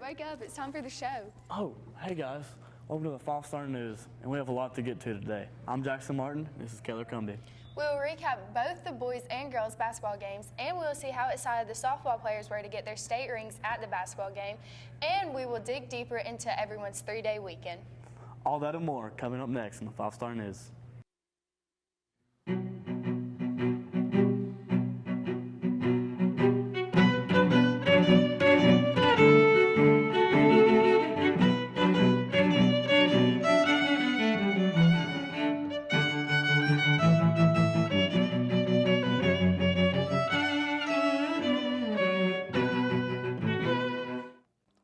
wake up. It's time for the show. Oh, hey guys. Welcome to the 5-Star News, and we have a lot to get to today. I'm Jackson Martin. This is Kayla Cumby. We will recap both the boys and girls basketball games, and we will see how excited the softball players were to get their state rings at the basketball game, and we will dig deeper into everyone's 3-day weekend. All that and more coming up next in the 5-Star News.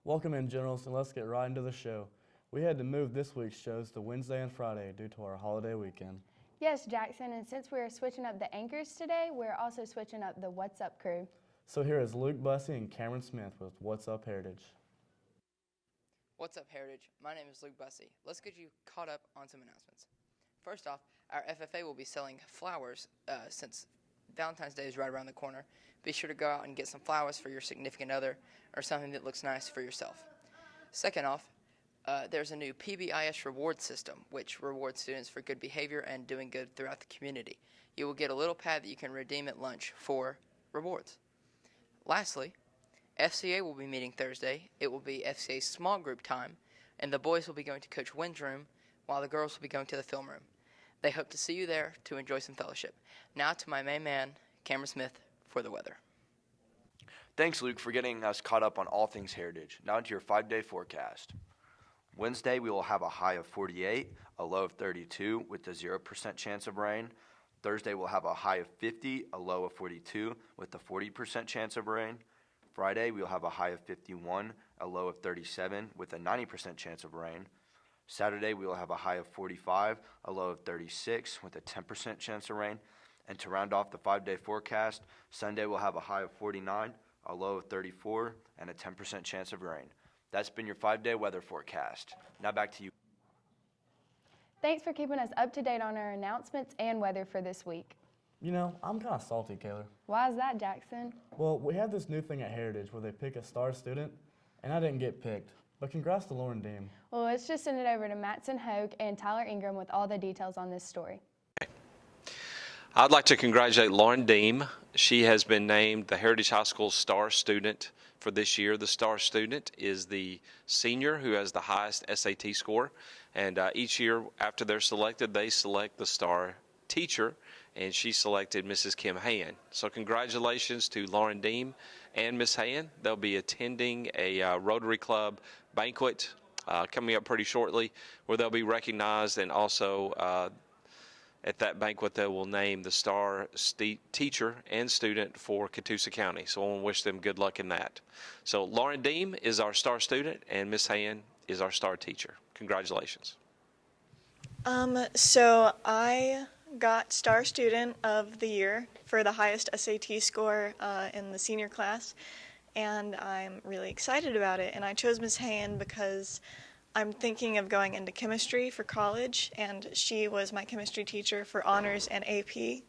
Welcome in, Generals, and let's get right into the show. We had to move this week's shows to Wednesday and Friday due to our holiday weekend. Yes, Jackson, and since we are switching up the anchors today, we're also switching up the What's Up crew. So here is Luke Bussey and Cameron Smith with What's Up Heritage. What's up, Heritage? My name is Luke Bussey. Let's get you caught up on some announcements. First off, our FFA will be selling flowers since Valentine's Day is right around the corner. Be sure to go out and get some flowers for your significant other or something that looks nice for yourself. Second off, there's a new Pbis reward system, which rewards students for good behavior and doing good throughout the community. You will get a little pad that you can redeem at lunch for rewards. Lastly, FCA will be meeting Thursday. It will be FCA small group time, and the boys will be going to Coach Wynn's room, while the girls will be going to the film room. They hope to see you there to enjoy some fellowship. Now to my main man, Cameron Smith, for the weather. Thanks, Luke, for getting us caught up on all things Heritage. Now to your 5-day forecast. Wednesday, we will have a high of 48, a low of 32, with a 0% chance of rain. Thursday, we'll have a high of 50, a low of 42, with a 40% chance of rain. Friday, we'll have a high of 51, a low of 37, with a 90% chance of rain. Saturday, we will have a high of 45, a low of 36, with a 10% chance of rain. And to round off the 5-day forecast, Sunday we'll have a high of 49, a low of 34, and a 10% chance of rain. That's been your 5-day weather forecast. Now back to you. Thanks for keeping us up to date on our announcements and weather for this week. You know, I'm kind of salty, Kayla. Why is that, Jackson? Well, we have this new thing at Heritage where they pick a star student, and I didn't get picked. But congrats to Lauren Deem. Well, let's just send it over to Matson Hogue and Tyler Ingram with all the details on this story. I'd like to congratulate Lauren Deem. She has been named the Heritage High School Star Student for this year. The Star Student is the senior who has the highest SAT score. And each year after they're selected, they select the Star Teacher, and she selected Mrs. Kim Hand. So congratulations to Lauren Deem and Miss Hand. They'll be attending a Rotary Club banquet coming up pretty shortly where they'll be recognized, and also at that banquet, they will name the star teacher and student for Catoosa County. So I want to wish them good luck in that. So Lauren Deem is our star student, and Miss Hand is our star teacher. Congratulations. So I got Star Student of the Year for the highest SAT score in the senior class, and I'm really excited about it. And I chose Miss Hand because I'm thinking of going into chemistry for college, and she was my chemistry teacher for honors and AP.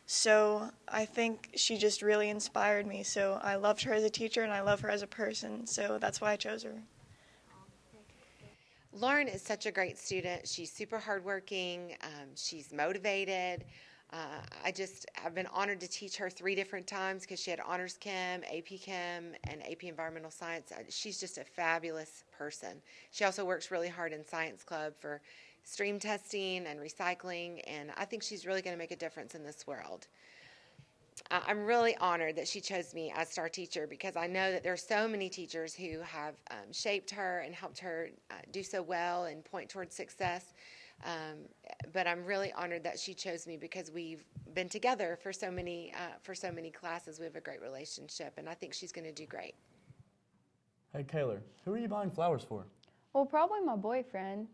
So I think she just really inspired me. So I loved her as a teacher, and I love her as a person. So that's why I chose her. Lauren is such a great student. She's super hardworking. She's motivated. I've been honored to teach her 3 different times because she had honors chem, AP chem, and AP environmental science. She's just a fabulous person. She also works really hard in science club for stream testing and recycling, and I think she's really going to make a difference in this world. I'm really honored that she chose me as star teacher because I know that there are so many teachers who have shaped her and helped her do so well and point towards success. But I'm really honored that she chose me because we've been together for so many classes. We have a great relationship, and I think she's going to do great. Hey, Kayla, who are you buying flowers for? Well, probably my boyfriend.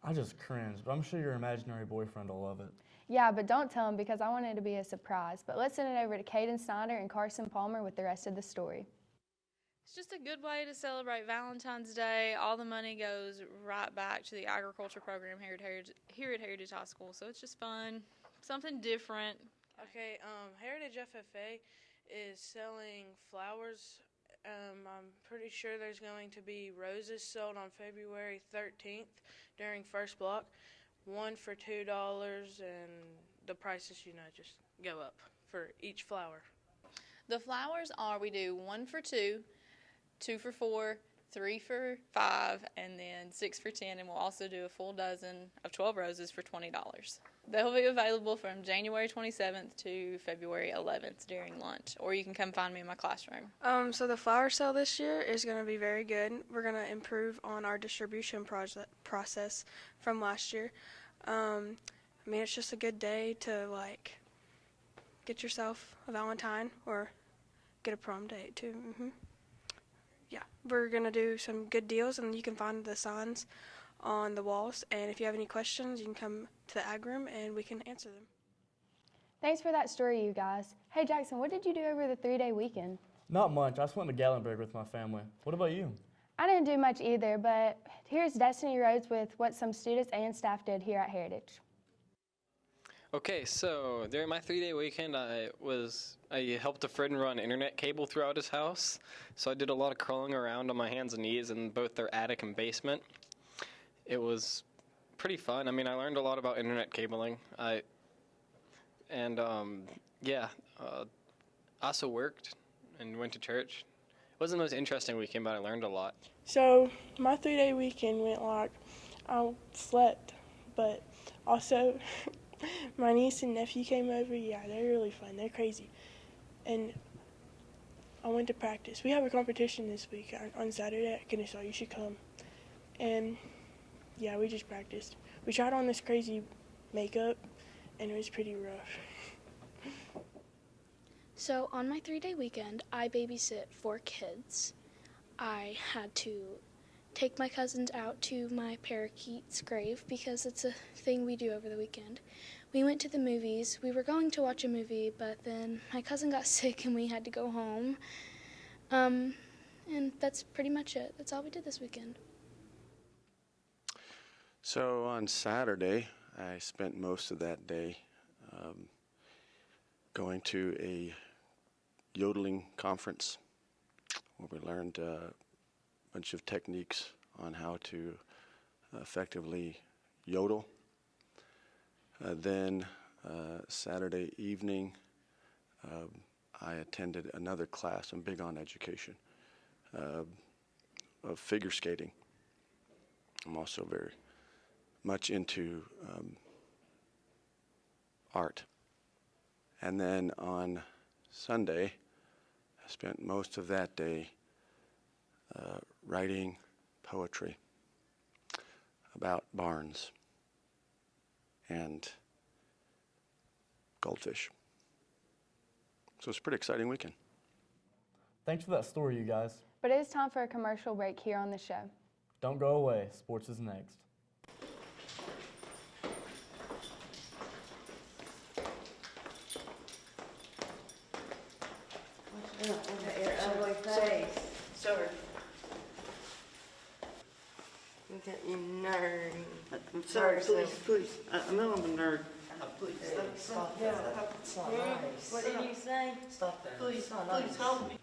I just cringe, but I'm sure your imaginary boyfriend will love it. Yeah, but don't tell him because I want it to be a surprise. But let's send it over to Caden Snyder and Carson Palmer with the rest of the story. It's just a good way to celebrate Valentine's Day. All the money goes right back to the agriculture program here at Heritage High School. So it's just fun, something different. Okay, Heritage FFA is selling flowers I'm pretty sure there's going to be roses sold on February 13th during first block, 1 for $2, and the prices, just go up for each flower. The flowers are, we do 1 for 2, 2 for 4, 3 for 5, and then 6 for 10, and we'll also do a full dozen of 12 roses for $20. They'll be available from January 27th to February 11th during lunch, or you can come find me in my classroom. So the flower sale this year is going to be very good. We're going to improve on our distribution process from last year. It's just a good day to, get yourself a Valentine or get a prom date, too. Yeah, we're going to do some good deals, and you can find the signs on the walls. And if you have any questions, you can come to the ag room, and we can answer them. Thanks for that story, you guys. Hey, Jackson, what did you do over the 3-day weekend? Not much. I just went to Gatlinburg with my family. What about you? I didn't do much either, but here's Destiny Rhodes with what some students and staff did here at Heritage. Okay, so during my 3-day weekend, I helped a friend run internet cable throughout his house. So I did a lot of crawling around on my hands and knees in both their attic and basement. It was pretty fun. I learned a lot about internet cabling. I also worked and went to church. It wasn't the most interesting weekend, but I learned a lot. So my 3-day weekend went I slept, but also my niece and nephew came over. Yeah, they're really fun. They're crazy. And I went to practice. We have a competition this week on Saturday at Kennesaw. You should come. And yeah, we just practiced. We tried on this crazy makeup, and it was pretty rough. So on my 3-day weekend, I babysit 4 kids. I had to take my cousins out to my parakeet's grave because it's a thing we do over the weekend. We went to the movies. We were going to watch a movie, but then my cousin got sick and we had to go home. And that's pretty much it. That's all we did this weekend. So on Saturday, I spent most of that day going to a yodeling conference where we learned a bunch of techniques on how to effectively yodel. Then Saturday evening, I attended another class. I'm big on education of figure skating. I'm also very much into art. And then on Sunday, I spent most of that day writing poetry about barns and goldfish. So it's a pretty exciting weekend. Thanks for that story, you guys. But it is time for a commercial break here on the show. Don't go away. Sports is next. Look at your ugly face. Sorry. Look at you nerd. I'm sorry, please. I know I'm a nerd. Please, stop that. It's not nice. What did you say? Stop that. Please help me.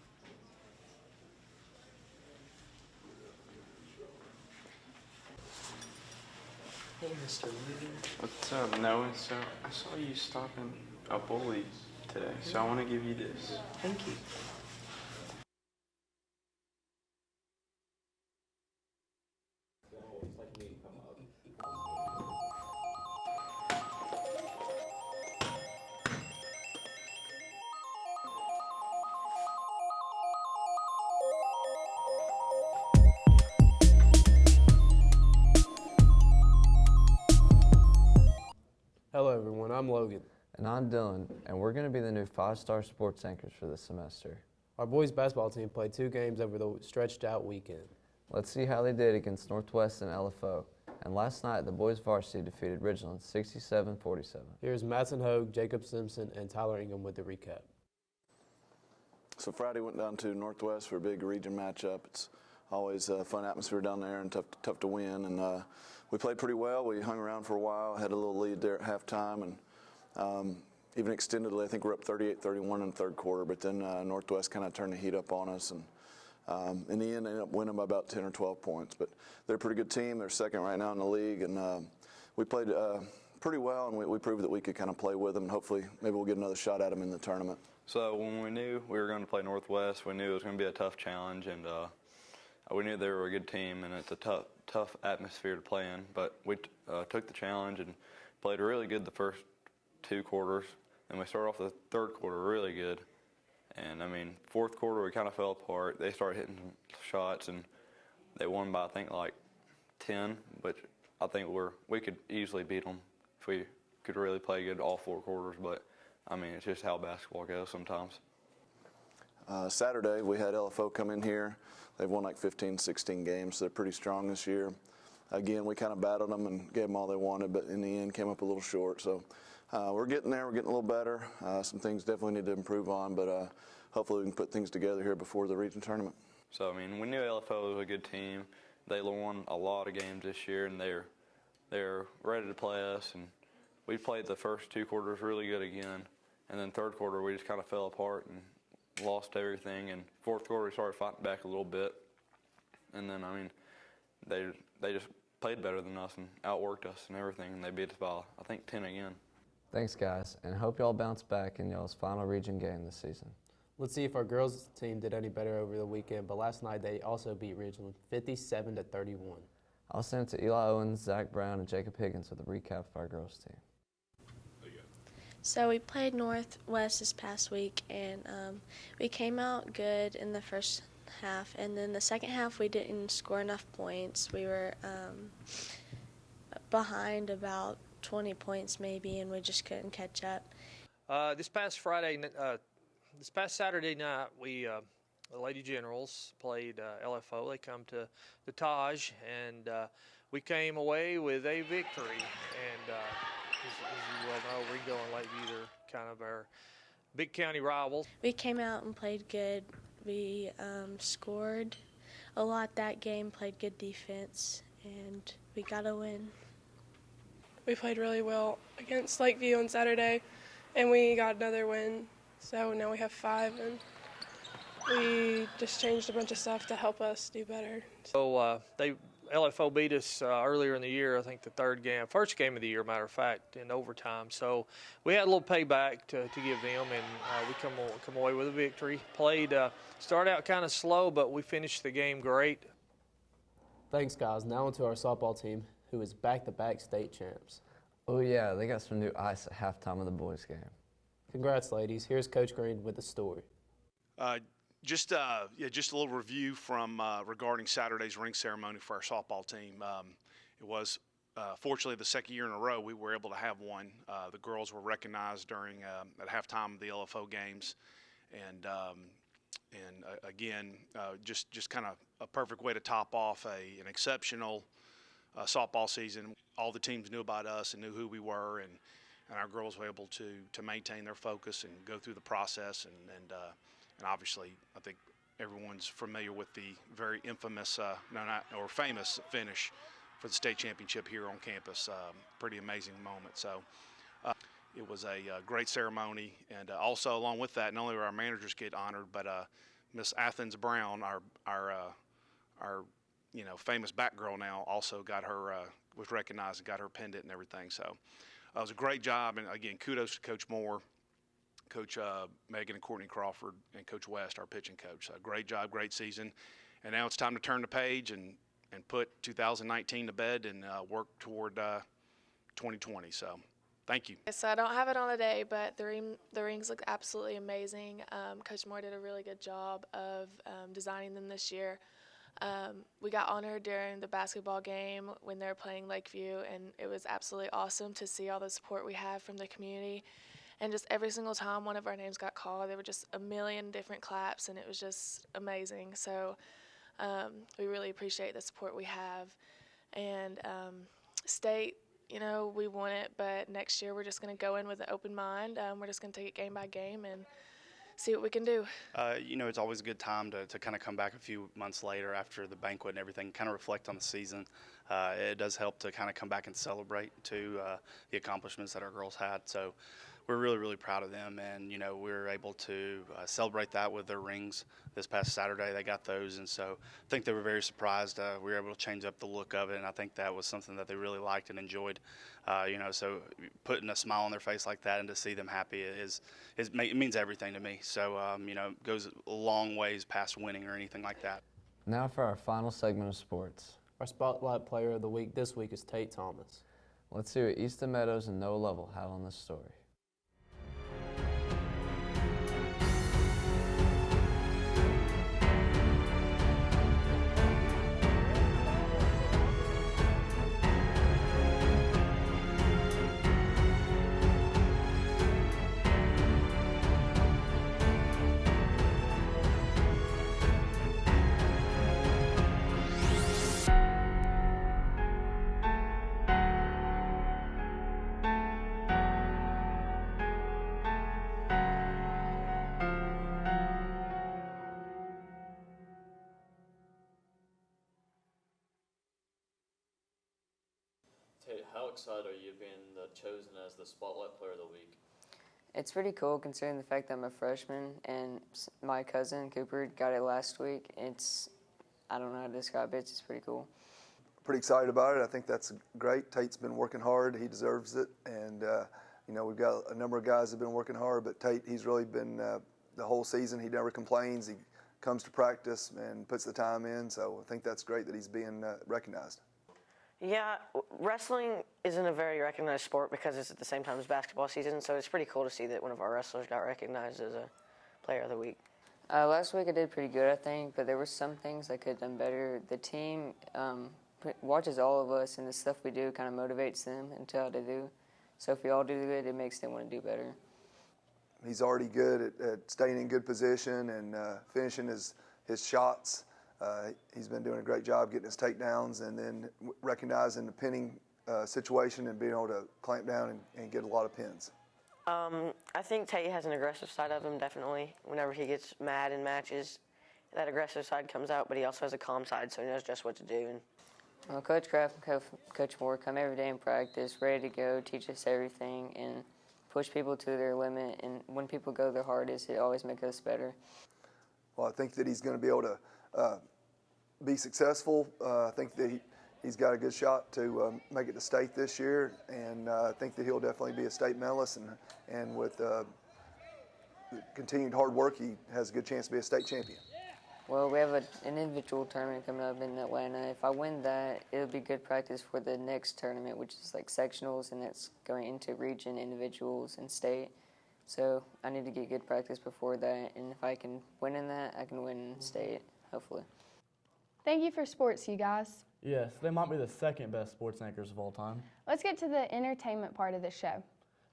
Hey, Mr. Logan. What's up, Noah? So I saw you stopping a bully today, so I want to give you this. Thank you. Hello everyone, I'm Logan. And I'm Dylan, and we're going to be the new 5-star sports anchors for this semester. Our boys basketball team played 2 games over the stretched out weekend. Let's see how they did against Northwest and LFO. And last night, the boys varsity defeated Ridgeland 67-47. Here's Madsen Hogue, Jacob Simpson, and Tyler Ingham with the recap. So Friday went down to Northwest for a big region matchup. It's always a fun atmosphere down there and tough to win. And we played pretty well. We hung around for a while, had a little lead there at halftime, and even extended. I think we're up 38-31 in the third quarter. But then Northwest kind of turned the heat up on us, and In the end, they ended up winning by about 10 or 12 points. But they're a pretty good team. They're second right now in the league, and we played pretty well, and we proved that we could kind of play with them. And hopefully, maybe we'll get another shot at them in the tournament. So when we knew we were going to play Northwest, we knew it was going to be a tough challenge, and we knew they were a good team, and it's a tough atmosphere to play in. But we took the challenge and played really good the first 2 quarters, and we started off the third quarter really good. And I mean, fourth quarter we kind of fell apart. They started hitting shots, and they won by I think like 10, which I think we could easily beat them if we could really play good all 4 quarters. But I mean, it's just how basketball goes sometimes. Saturday, we had LFO come in here. They've won like 15, 16 games, so they're pretty strong this year. Again, we kind of battled them and gave them all they wanted, but in the end came up a little short. So we're getting there. We're getting a little better. Some things definitely need to improve on, but hopefully we can put things together here before the region tournament. So, I mean, we knew LFO was a good team. They won a lot of games this year, and they're ready to play us. And we played the first 2 quarters really good again. And then third quarter, we just kind of fell apart and lost everything. And fourth quarter, we started fighting back a little bit. And then, I mean, they just played better than us and outworked us and everything. And they beat us by, I think, 10 again. Thanks, guys, and hope y'all bounce back in y'all's final region game this season. Let's see if our girls team did any better over the weekend, but last night they also beat Ridgeland 57-31. I'll send it to Eli Owens, Zach Brown, and Jacob Higgins with a recap of our girls team. So we played Northwest this past week, and we came out good in the first half, and then the second half we didn't score enough points. We were behind about 20 points maybe, and we just couldn't catch up. This past Saturday night, the Lady Generals played LFO. They come to the Taj, and we came away with a victory. And as you well know, Regal and Lakeview are kind of our big county rivals. We came out and played good. We scored a lot that game, played good defense, and we got a win. We played really well against Lakeview on Saturday, and we got another win. So now we have 5, and we just changed a bunch of stuff to help us do better. So LFO beat us earlier in the year, I think the first game of the year, matter of fact, in overtime. So we had a little payback to give them, and we come away with a victory. Started out kind of slow, but we finished the game great. Thanks, guys. Now onto our softball team, who is back-to-back state champs. Oh, yeah, they got some new ice at halftime of the boys' game. Congrats, ladies. Here's Coach Green with the story. Just a little review from regarding Saturday's ring ceremony for our softball team. It was fortunately the second year in a row we were able to have one. The girls were recognized during at halftime of the LFO games, and again, just kind of a perfect way to top off an exceptional softball season. All the teams knew about us and knew who we were, and our girls were able to maintain their focus and go through the process, and obviously I think everyone's familiar with the very infamous, famous finish for the state championship here on campus. Pretty amazing moment. So it was a great ceremony, and also along with that, not only were our managers get honored, but Miss Athens Brown, our famous back girl now, also got her was recognized and got her pendant and everything. So it was a great job, and again, kudos to Coach Moore, Coach Megan and Courtney Crawford, and Coach West, our pitching coach. So great job, great season. And now it's time to turn the page and put 2019 to bed and work toward 2020. So thank you. So I don't have it on today, but the rings look absolutely amazing. Coach Moore did a really good job of designing them this year. We got honored during the basketball game when they were playing Lakeview, and it was absolutely awesome to see all the support we have from the community. And just every single time one of our names got called, there were just a million different claps, and it was just amazing. So we really appreciate the support we have. And state, we won it, but next year we're just going to go in with an open mind. We're just going to take it game by game and see what we can do. It's always a good time to kind of come back a few months later after the banquet and everything, kind of reflect on the season. It does help to kind of come back and celebrate, too, the accomplishments that our girls had. So we're really, really proud of them. And, we were able to celebrate that with their rings this past Saturday. They got those, and so I think they were very surprised. We were able to change up the look of it, and I think that was something that they really liked and enjoyed. So putting a smile on their face like that and to see them happy it means everything to me. So, it goes a long ways past winning or anything like that. Now for our final segment of sports. Our Spotlight Player of the Week this week is Tate Thomas. Let's see what Easton Meadows and Noah Lovell have on this story. Tate, how excited are you being chosen as the Spotlight Player of the Week? It's pretty cool considering the fact that I'm a freshman and my cousin Cooper got it last week. I don't know how to describe it. It's just pretty cool. Pretty excited about it. I think that's great. Tate's been working hard. He deserves it. And, we've got a number of guys that have been working hard, but Tate, he's really been the whole season. He never complains. He comes to practice and puts the time in. So I think that's great that he's being recognized. Yeah, wrestling isn't a very recognized sport because it's at the same time as basketball season, so it's pretty cool to see that one of our wrestlers got recognized as a Player of the Week. Last week I did pretty good, I think, but there were some things I could have done better. The team watches all of us, and the stuff we do kind of motivates them and tell how to do. So if we all do good, it makes them want to do better. He's already good at staying in good position and finishing his shots. He's been doing a great job getting his takedowns and then recognizing the pinning situation and being able to clamp down and get a lot of pins. I think Tate has an aggressive side of him, definitely. Whenever he gets mad in matches, that aggressive side comes out, but he also has a calm side, so he knows just what to do. Well, Coach Kraft and Coach Moore come every day in practice, ready to go, teach us everything, and push people to their limit. And when people go their hardest, it always makes us better. Well, I think that he's going to be able to be successful. I think that he's got a good shot to make it to state this year, and I think that he'll definitely be a state medalist, and with continued hard work, he has a good chance to be a state champion. Well, we have an individual tournament coming up in Atlanta. If I win that, it'll be good practice for the next tournament, which is like sectionals, and that's going into region, individuals, and state. So I need to get good practice before that, and if I can win in that, I can win in state, hopefully. Thank you for sports, you guys. Yes, they might be the second best sports anchors of all time. Let's get to the entertainment part of the show.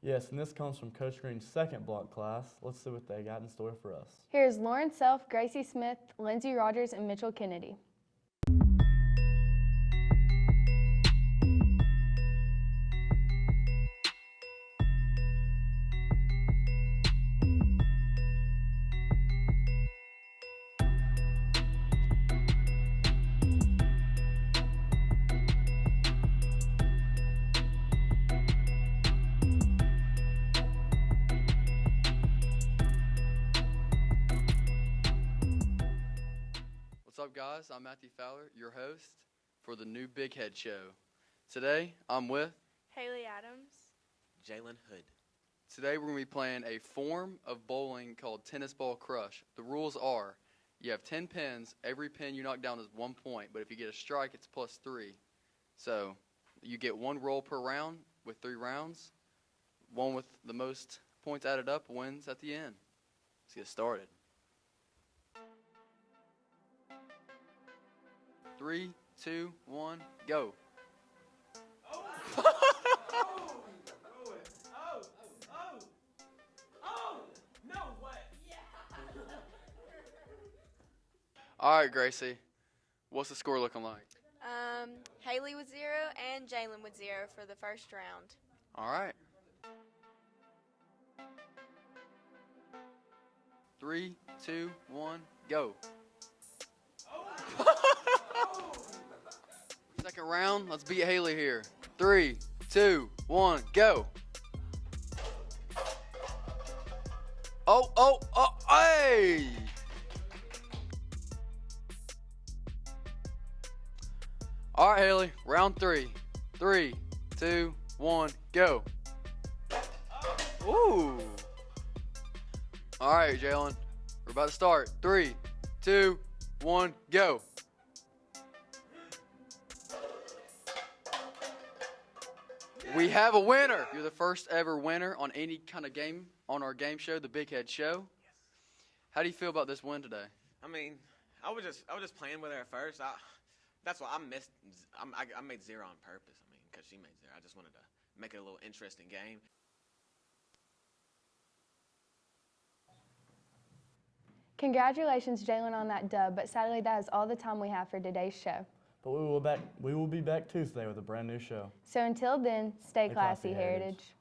Yes, and this comes from Coach Green's second block class. Let's see what they got in store for us. Here's Lauren Self, Gracie Smith, Lindsay Rogers, and Mitchell Kennedy. What's up, guys? I'm Matthew Fowler, your host for the new Big Head Show. Today, I'm with Haley Adams, Jalen Hood. Today, we're going to be playing a form of bowling called Tennis Ball Crush. The rules are, you have 10 pins. Every pin you knock down is 1 point, but if you get a strike, it's +3. So, you get 1 roll per round with 3 rounds. One with the most points added up wins at the end. Let's get started. 3, 2, 1, go. No way. All right, Gracie. What's the score looking like? Haley with 0 and Jalen with 0 for the first round. All right. 3, 2, 1, go. Second round, let's beat Haley here. 3, 2, 1, go. Hey! All right, Haley, round 3. 3, 2, 1, go. Ooh. All right, Jalen, we're about to start. 3, 2, 1, go. We have a winner. You're the first ever winner on any kind of game on our game show, the Big Head Show. How do you feel about this win today? I mean, I was just playing with her at first. That's why I missed. I made 0 on purpose. I mean, because she made 0. I just wanted to make it a little interesting game. Congratulations, Jalen, on that dub, but sadly that is all the time we have for today's show. But we will be back Tuesday with a brand new show. So until then, stay classy, Heritage.